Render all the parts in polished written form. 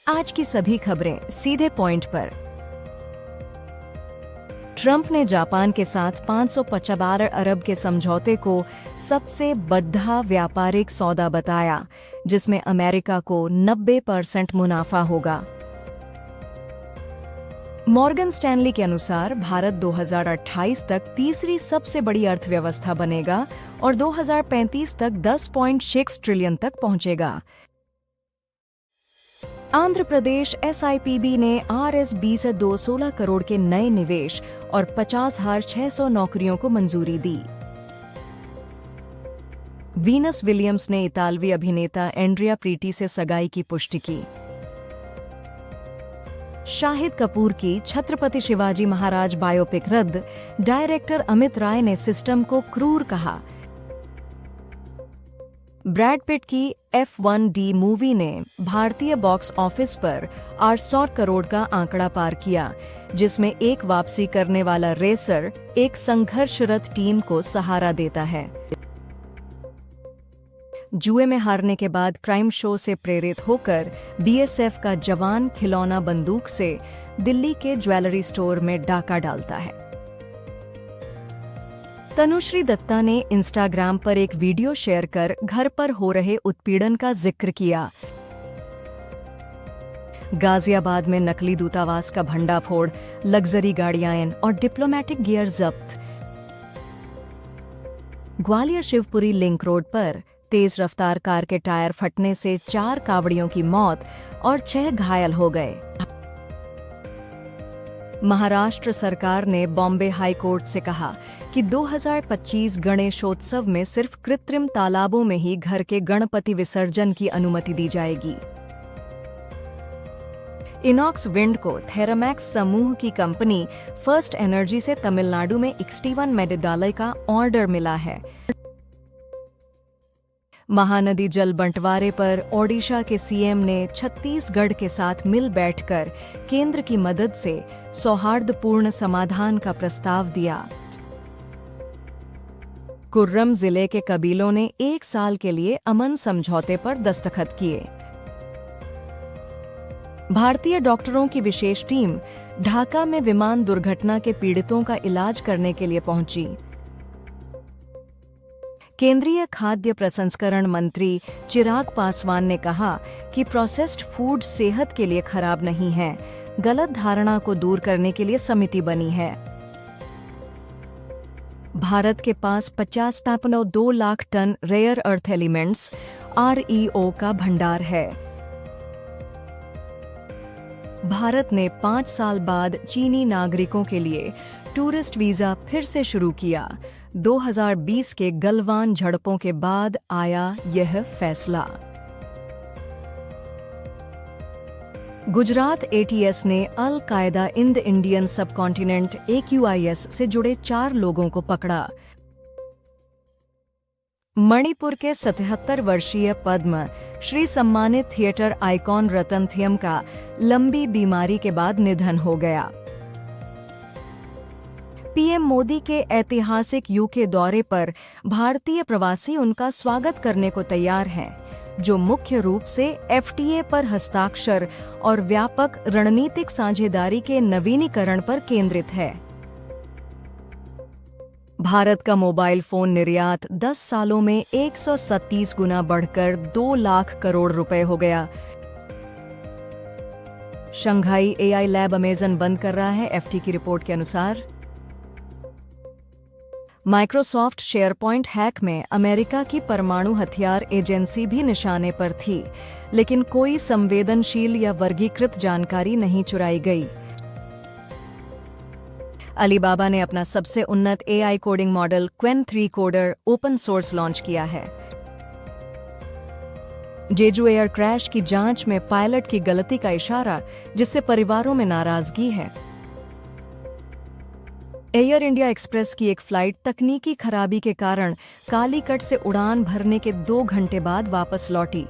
आज की सभी खबरें सीधे पॉइंट पर। ट्रंप ने जापान के साथ 555 अरब के समझौते को सबसे बड़ा व्यापारिक सौदा बताया, जिसमें अमेरिका को 90% मुनाफा होगा। मॉर्गन स्टैनली के अनुसार भारत 2028 तक तीसरी सबसे बड़ी अर्थव्यवस्था बनेगा और 2035 तक 10.6 ट्रिलियन तक पहुंचेगा। आंध्र प्रदेश SIPB ने RSB से 216 करोड़ के नए निवेश और 50,600 नौकरियों को मंजूरी दी। वीनस विलियम्स ने इतालवी अभिनेता एंड्रिया प्रीटी से सगाई की पुष्टि की। शाहिद कपूर की छत्रपति शिवाजी महाराज बायोपिक रद्द, डायरेक्टर अमित राय ने सिस्टम को क्रूर कहा। ब्रैड पिट की F1D मूवी ने भारतीय बॉक्स ऑफिस पर 800 करोड़ का आंकड़ा पार किया, जिसमें एक वापसी करने वाला रेसर एक संघर्षरत टीम को सहारा देता है। जुए में हारने के बाद क्राइम शो से प्रेरित होकर BSF का जवान खिलौना बंदूक से दिल्ली के ज्वेलरी स्टोर में डाका डालता है। तनुश्री दत्ता ने इंस्टाग्राम पर एक वीडियो शेयर कर घर पर हो रहे उत्पीड़न का जिक्र किया। गाजियाबाद में नकली दूतावास का भंडाफोड़, लग्जरी गाड़ियां और डिप्लोमेटिक गियर जब्त। ग्वालियर शिवपुरी लिंक रोड पर तेज रफ्तार कार के टायर फटने से 4 कावड़ियों की मौत और 6 घायल हो गए। महाराष्ट्र सरकार ने बॉम्बे हाई कोर्ट से कहा कि 2025 गणेशोत्सव में सिर्फ कृत्रिम तालाबों में ही घर के गणपति विसर्जन की अनुमति दी जाएगी। इनॉक्स विंड को थेरामैक्स समूह की कंपनी फर्स्ट एनर्जी से तमिलनाडु में 61 मेगावाट का ऑर्डर मिला है। महानदी जल बंटवारे पर ओडिशा के सीएम ने छत्तीसगढ़ के साथ मिल बैठकर केंद्र की मदद से सौहार्दपूर्ण समाधान का प्रस्ताव दिया। कुर्रम जिले के कबीलों ने 1 साल के लिए अमन समझौते पर दस्तखत किए। भारतीय डॉक्टरों की विशेष टीम ढाका में विमान दुर्घटना के पीड़ितों का इलाज करने के लिए पहुंची। केंद्रीय खाद्य प्रसंस्करण मंत्री चिराग पासवान ने कहा कि प्रोसेस्ड फूड सेहत के लिए खराब नहीं है। गलत धारणा को दूर करने के लिए समिति बनी है। भारत के पास 50.2 lakh tonne rare earth elements REO का भंडार है। भारत ने 5 साल बाद चीनी नागरिकों के लिए टूरिस्ट वीजा फिर से शुरू किया। 2020 के गलवान झड़पों के बाद आया यह फैसला। गुजरात ATS ने अल कायदा in the Indian subcontinent AQIS से जुड़े 4 लोगों को पकड़ा। मणिपुर के 77 वर्षीय पद्म श्री सम्मानित थिएटर आइकॉन रतन थियम का लंबी बीमारी के बाद निधन हो गया। PM मोदी के ऐतिहासिक UK दौरे पर भारतीय प्रवासी उनका स्वागत करने को तैयार हैं, जो मुख्य रूप से FTA पर हस्ताक्षर और व्यापक रणनीतिक साझेदारी के नवीनीकरण पर केंद्रित है। भारत का मोबाइल फोन निर्यात 10 सालों में 137 गुना बढ़कर 2 लाख करोड़ रुपए हो गया। शंघाई AI लैब अमेजन बंद कर रहा है, FT की रिपोर्ट के अनुसार। माइक्रोसॉफ्ट शेयरपॉइंट हैक में अमेरिका की परमाणु हथियार एजेंसी भी निशाने पर थी, लेकिन कोई संवेदनशील या वर्गीकृत जानकारी नहीं चुराई गई। अलीबाबा ने अपना सबसे उन्नत AI coding model Qwen 3 coder open source launch किया है। जेजू एयर क्रैश की जांच में पायलट की गलती का इशारा, जिससे परिवारों में नाराजगी है। एयर इंडिया एक्सप्रेस की एक फ्लाइट तकनीकी खराबी के कारण कालीकट से उड़ान भरने के 2 घंटे बाद वापस लौटी।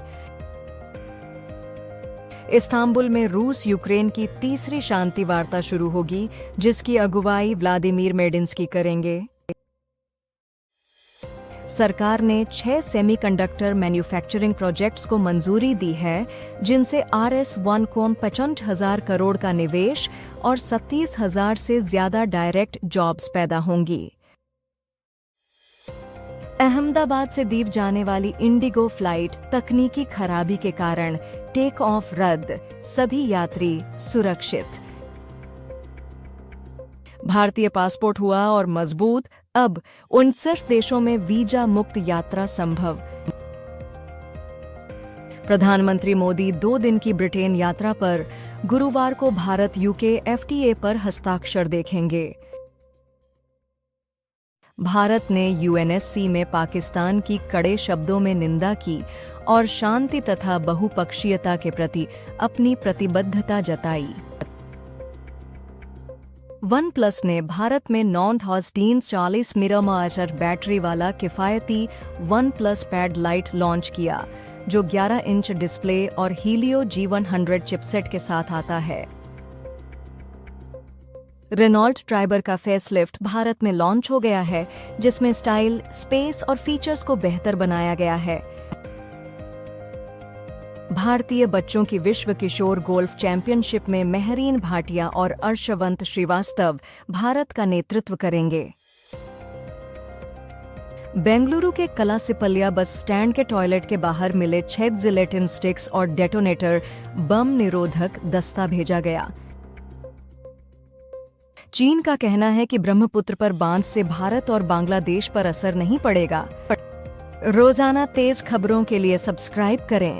इस्तांबुल में रूस यूक्रेन की तीसरी शांति वार्ता शुरू होगी, जिसकी अगुवाई व्लादिमीर मेडिंस्की करेंगे। सरकार ने 6 सेमीकंडक्टर मैन्युफैक्चरिंग प्रोजेक्ट्स को मंजूरी दी है, जिनसे RS1 को 65,000 करोड़ का निवेश और 37,000 से ज्यादा डायरेक्ट जॉब्स पैदा होंगी। अहमदाबाद से दीव जाने वाली इंडिगो फ्लाइट तकनीकी खराबी के कारण टेक ऑफ रद्द, सभी यात्री सुरक्षित। भारतीय पासपोर्ट हुआ और मजबूत, अब 59 देशों में वीजा मुक्त यात्रा संभव। प्रधानमंत्री मोदी 2 दिन की ब्रिटेन यात्रा पर गुरुवार को भारत यूके FTA पर हस्ताक्षर देखेंगे। भारत ने UNSC में पाकिस्तान की कड़े शब्दों में निंदा की और शांति तथा बहुपक्षीयता के प्रति अपनी प्रतिबद्धता जताई। OnePlus ने भारत में 9,340 mAh बैटरी वाला किफायती OnePlus Pad Lite लॉन्च किया, जो 11 इंच डिस्प्ले और Helio G100 चिपसेट के साथ आता है। रेनॉल्ट ट्राइबर का फेसलिफ्ट भारत में लॉन्च हो गया है, जिसमें स्टाइल, स्पेस और फीचर्स को बेहतर बनाया गया है। भारतीय बच्चों की विश्व किशोर गोल्फ चैंपियनशिप में मेहरीन भाटिया और अर्शवंत श्रीवास्तव भारत का नेतृत्व करेंगे। बेंगलुरु के कलासिपल्या बस स्टैंड के टॉयलेट के बाहर मिले 6 जिलेटिन स्टिक्स और डेटोनेटर बम निरोधक दस्ता भेजा गया। चीन का कहना है कि ब्रह्मपुत्र पर बांध से भारत और बांग्लादेश पर असर नहीं पड़ेगा। रोजाना तेज खबरों के लिए सब्सक्राइब करें।